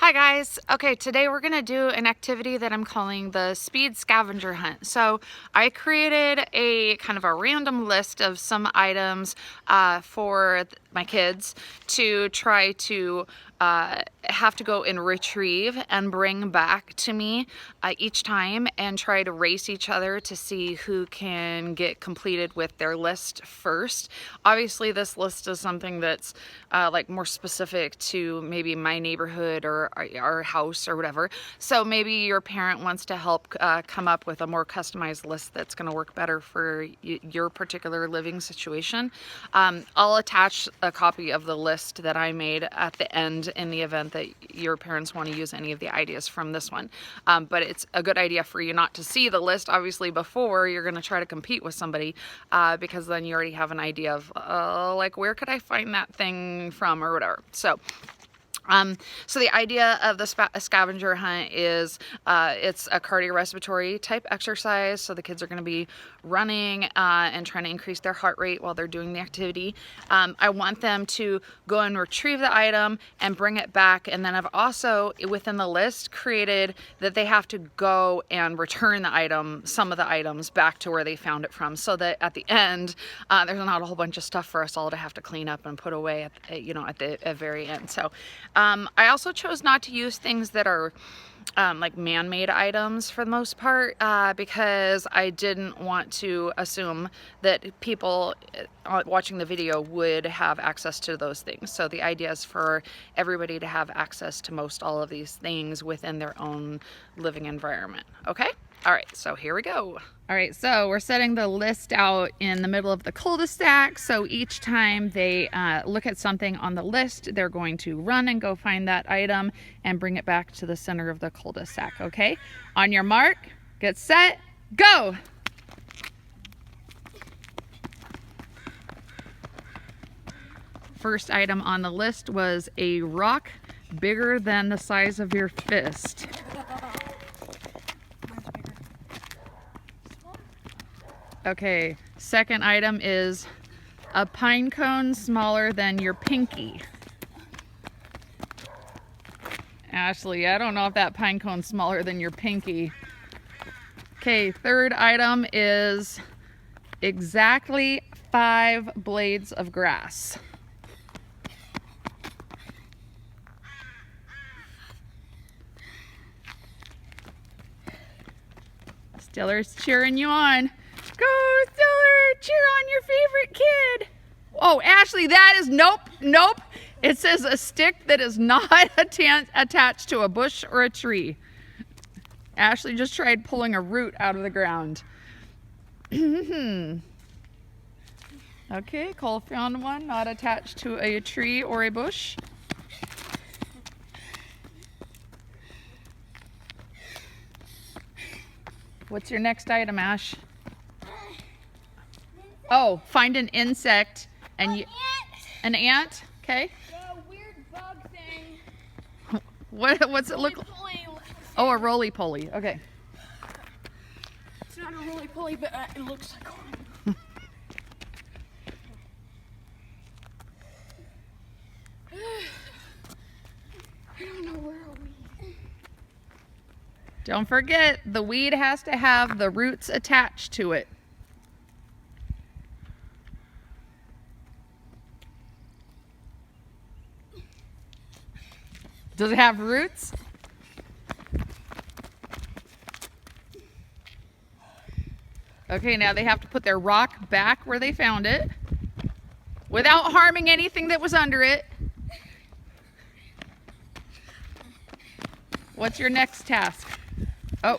Hi guys. Okay, today we're gonna do an activity that I'm calling the speed scavenger hunt. So I created a kind of a random list of some items for my kids to try to have to go and retrieve and bring back to me each time, and try to race each other to see who can get completed with their list first. Obviously this list is something that's like more specific to maybe my neighborhood or our house or whatever. So maybe your parent wants to help come up with a more customized list that's going to work better for your particular living situation. I'll attach a copy of the list that I made at the end in the event that your parents want to use any of the ideas from this one. But it's a good idea for you not to see the list obviously before you're going to try to compete with somebody, because then you already have an idea of like, where could I find that thing from or whatever. So the idea of the scavenger hunt is it's a cardiorespiratory type exercise. So the kids are going to be running and trying to increase their heart rate while they're doing the activity. I want them to go and retrieve the item and bring it back. And then I've also, within the list, created that they have to go and return the item, some of the items, back to where they found it from, so that at the end there's not a whole bunch of stuff for us all to have to clean up and put away at the very end. So I also chose not to use things that are like man-made items for the most part, because I didn't want to assume that people watching the video would have access to those things. So the idea is for everybody to have access to most all of these things within their own living environment. Okay? All right, so here we go. All right, so we're setting the list out in the middle of the cul-de-sac. So each time they look at something on the list, they're going to run and go find that item and bring it back to the center of the cul-de-sac, okay? On your mark, get set, go! First item on the list was a rock bigger than the size of your fist. Okay, second item is a pine cone smaller than your pinky. Ashley, I don't know if that pine cone's smaller than your pinky. Okay, third item is exactly 5 blades of grass. Stiller's cheering you on. Go Stiller! Cheer on your favorite kid! Oh, Ashley, that is, nope. It says a stick that is not attached to a bush or a tree. Ashley just tried pulling a root out of the ground. Okay, Cole found one not attached to a tree or a bush. What's your next item, Ash? Oh, find an insect and an ant? Okay. The weird bug thing. What's it look like? Oh, a roly-poly. Okay. It's not a roly-poly, but it looks like one. I don't know where are we. Don't forget, the weed has to have the roots attached to it. Does it have roots? Okay, now they have to put their rock back where they found it without harming anything that was under it. What's your next task? Oh.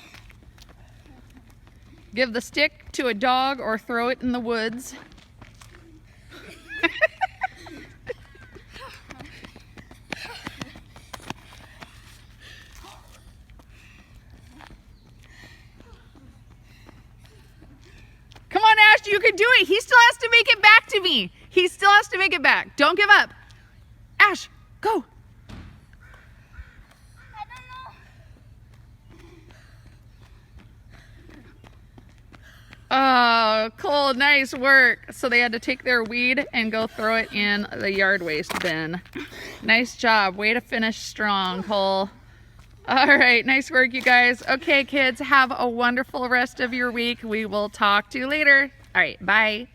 Give the stick to a dog or throw it in the woods. Come on, Ash, you can do it. He still has to make it back to me. He still has to make it back. Don't give up. Ash, go. Oh, Cole, nice work. So they had to take their weed and go throw it in the yard waste bin. Nice job. Way to finish strong, Cole. All right, nice work, you guys. Okay, kids, have a wonderful rest of your week. We will talk to you later. All right, bye.